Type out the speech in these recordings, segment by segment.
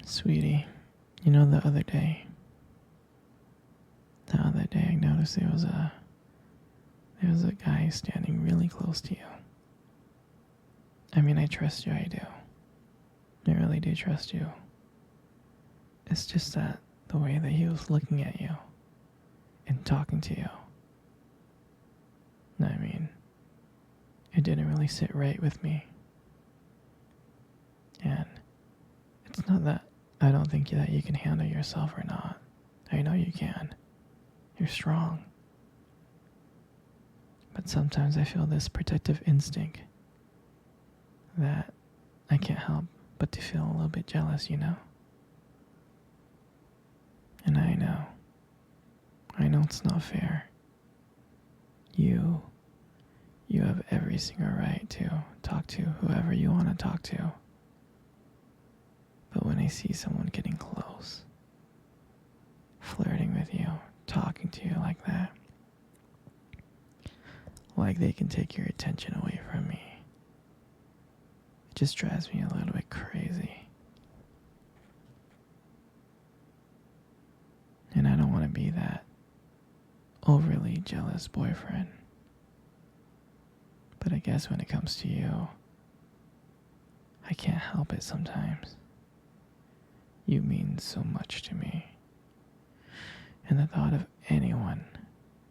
Sweetie, you know the other day I noticed there was a guy standing really close to you. I mean, I trust you, I do. I really do trust you. It's just that the way that he was looking at you and talking to you, I mean, it didn't really sit right with me. And it's not that I don't think that you can handle yourself or not. I know you can. You're strong. But sometimes I feel this protective instinct that I can't help but to feel a little bit jealous, you know? And I know it's not fair. You have every single right to talk to whoever you want to talk to. But when I see someone getting close, flirting with you, talking to you like that, like they can take your attention away from me, it just drives me a little bit crazy. And I don't want to be that overly jealous boyfriend. But I guess when it comes to you, I can't help it sometimes. You mean so much to me. And the thought of anyone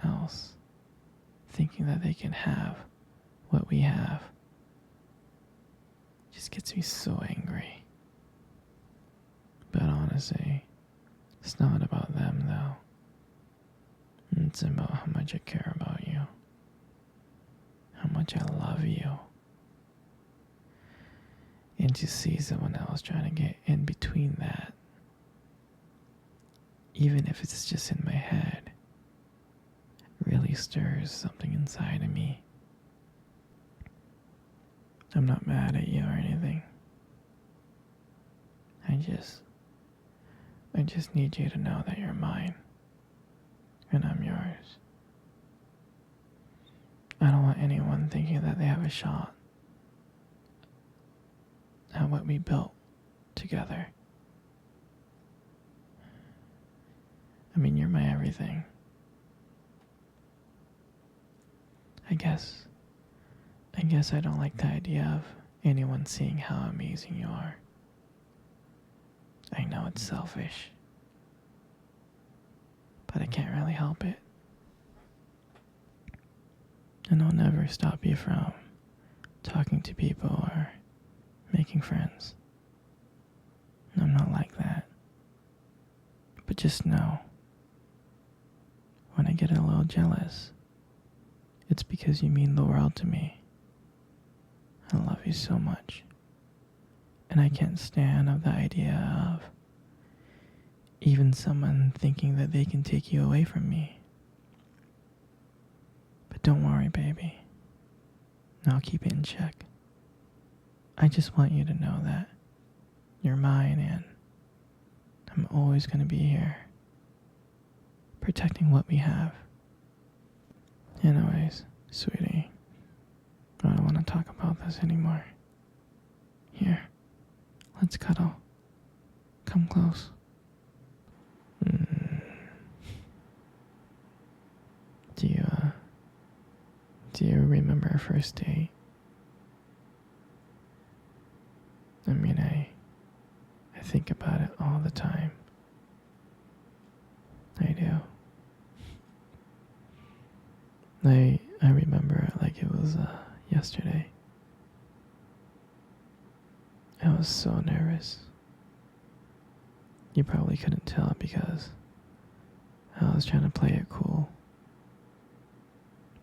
else thinking that they can have what we have just gets me so angry. But honestly, it's not about them though. It's about how much I care about you. How much I love you. And to see someone else trying to get in between that, even if it's just in my head, really stirs something inside of me. I'm not mad at you or anything. I just need you to know that you're mine. And I'm yours. I don't want anyone thinking that they have a shot at what we built together. I mean, you're my everything. I guess I don't like the idea of anyone seeing how amazing you are. I know it's selfish, but I can't really help it. And I'll never stop you from talking to people or making friends. I'm not like that. But just know, when I get a little jealous, it's because you mean the world to me. I love you so much. And I can't stand of the idea of even someone thinking that they can take you away from me. But don't worry, baby. I'll keep it in check. I just want you to know that you're mine and I'm always going to be here, protecting what we have. Anyways, sweetie, I don't want to talk about this anymore. Here, let's cuddle. Come close. Do you remember our first date? I mean, I think about it all the time. I do. I remember it like it was yesterday. I was so nervous. You probably couldn't tell because I was trying to play it cool.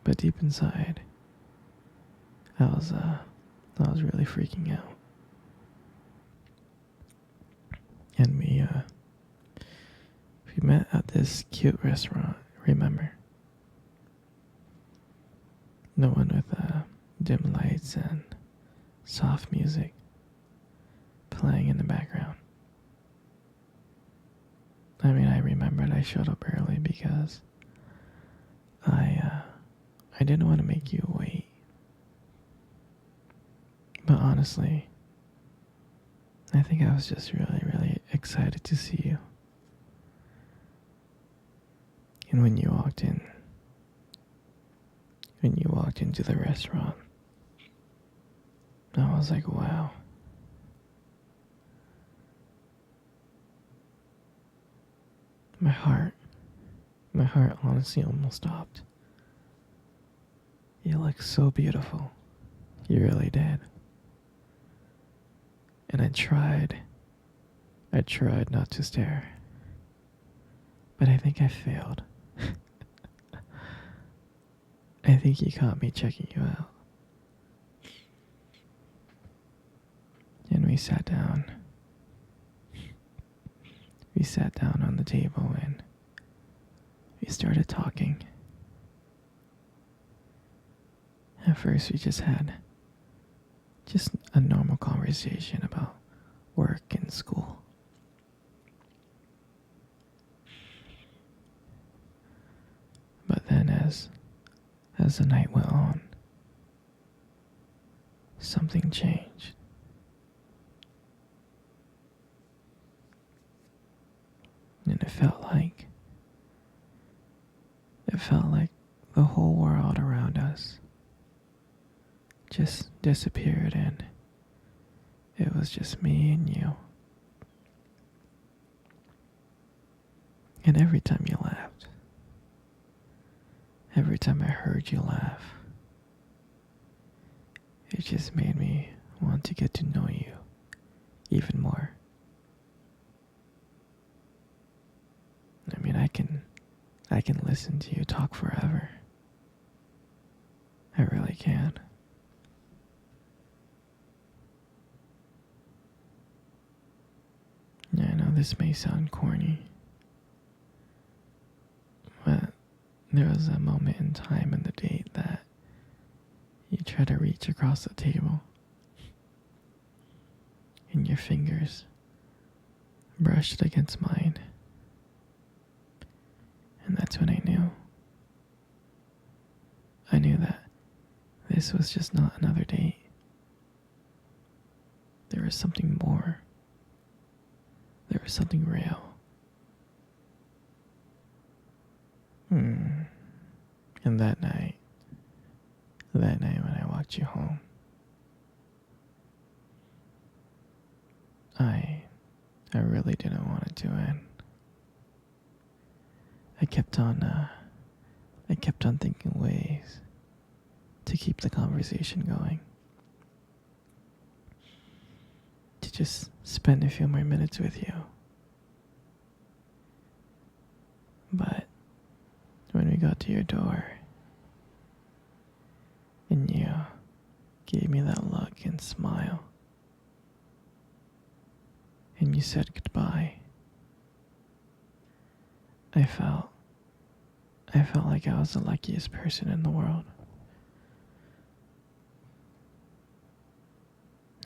But deep inside, I was really freaking out. And we met at this cute restaurant, remember? The one with dim lights and soft music playing in the background. I mean, I remembered I showed up early because I didn't want to make you wait. But honestly, I think I was just really, really excited to see you. And when you walked into the restaurant, I was like, wow. My heart honestly almost stopped. You look so beautiful. You really did. And I tried not to stare. But I think I failed. I think you caught me checking you out. And we sat down. We sat down on the table and we started talking. At first we just had a normal conversation about work and school. But then as the night went on, something changed. And it felt like the whole world around us just disappeared and it was just me and you. And every time you laughed, every time I heard you laugh, it just made me want to get to know you even more. I mean, I can listen to you talk forever. I really can. Yeah, I know this may sound corny, but there was a moment in time in the date that you tried to reach across the table and your fingers brushed against mine. And that's when I knew. I knew that this was just not another date. There was something more. There was something real. And that night when I walked you home, I really didn't want it to end. I kept on thinking ways to keep the conversation going. To just spend a few more minutes with you. But when we got to your door and you gave me that look and smile and you said goodbye, I felt like I was the luckiest person in the world.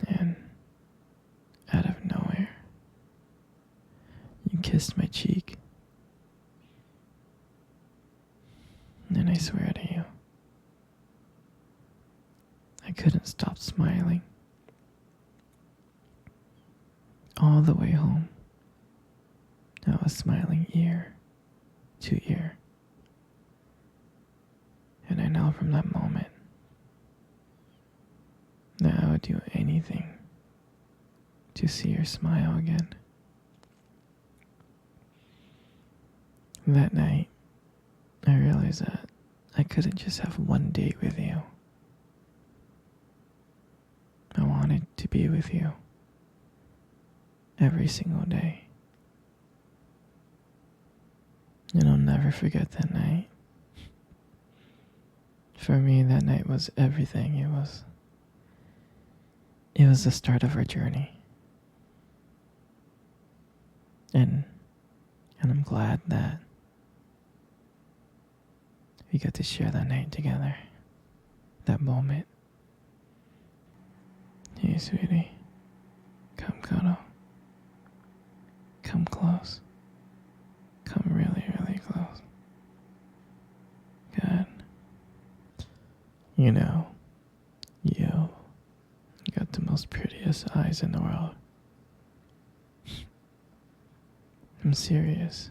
And out of nowhere, you kissed my cheek. And I swear to you, I couldn't stop smiling. All the way home, I was smiling ear to ear. And I know from that moment that I would do anything to see your smile again. That night, I realized that I couldn't just have one date with you. I wanted to be with you every single day. And I'll never forget that night. For me, that night was everything. It was the start of our journey. And I'm glad that we got to share that night together. That moment. Hey, sweetie. Come cuddle. Come close. Come really, really close. Good. You know, you got the most prettiest eyes in the world. I'm serious.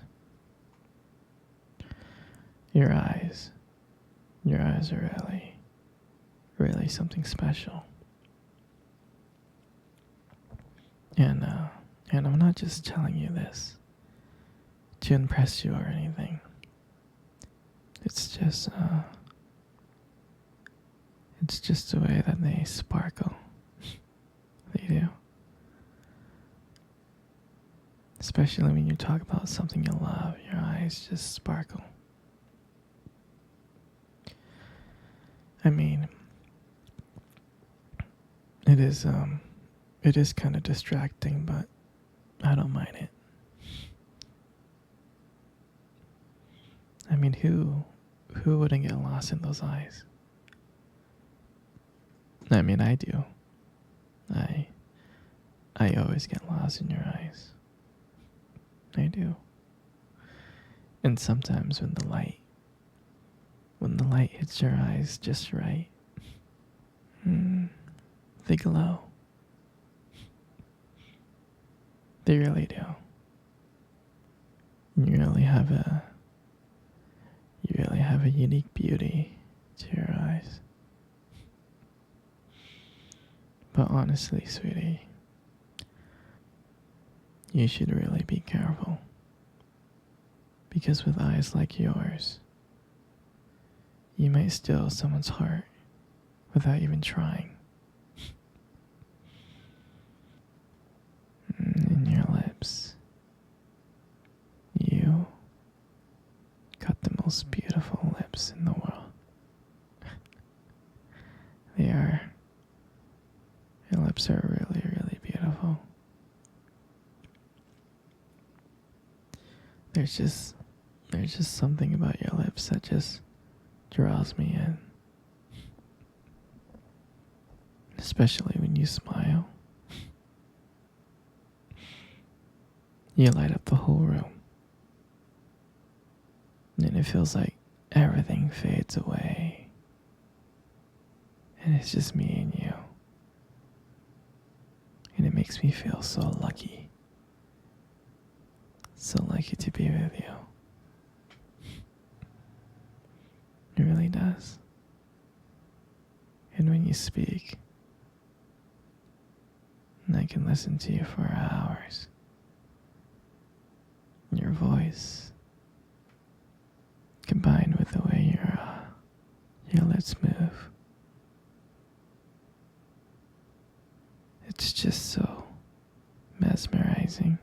Your eyes. Your eyes are really, really something special. And, uh, and I'm not just telling you this to impress you or anything. It's just the way that they sparkle. They do. Especially when you talk about something you love, your eyes just sparkle. I mean, it is kind of distracting, but I don't mind it. I mean, who wouldn't get lost in those eyes? I mean, I do. I always get lost in your eyes. I do. And sometimes when the light hits your eyes just right, they glow. They really do. You really have a unique beauty to your eyes. But honestly, sweetie, you should really be careful. Because with eyes like yours, you might steal someone's heart without even trying. And your lips. You got the most beautiful lips in the world. Your lips are really, really beautiful. There's just something about your lips that just draws me in. Especially when you smile. You light up the whole room. And it feels like everything fades away. And it's just me and you. And it makes me feel so lucky. So lucky to be with you. It really does. And when you speak, I can listen to you for hours. Your voice, combined with the way your lips move, it's just so mesmerizing.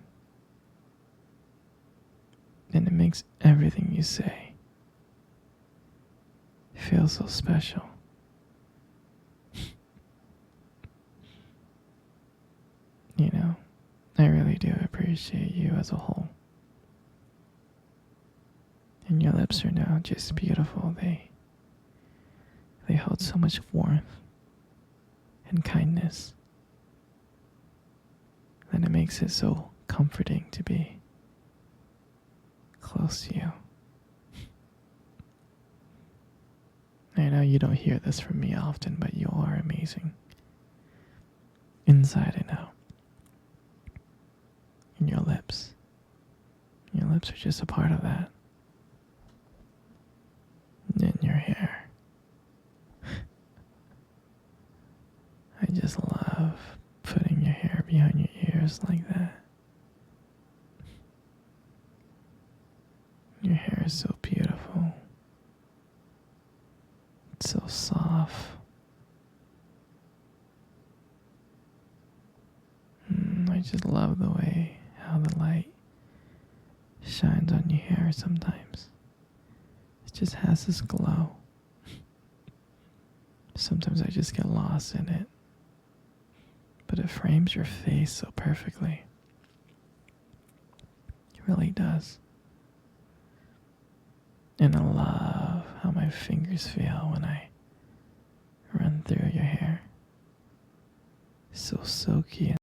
And it makes everything you say feel so special. You know, I really do appreciate you as a whole. And your lips are now just beautiful. They hold so much warmth and kindness that it makes it so comforting to be close to you. I know you don't hear this from me often, but you are amazing. Inside and out. And your lips. Your lips are just a part of that. And your hair. I just love putting your hair behind your ears like that. Your hair is so beautiful. It's so soft. I just love the way how the light shines on your hair sometimes. It just has this glow. Sometimes I just get lost in it. But it frames your face so perfectly. It really does. And I love how my fingers feel when I run through your hair. So silky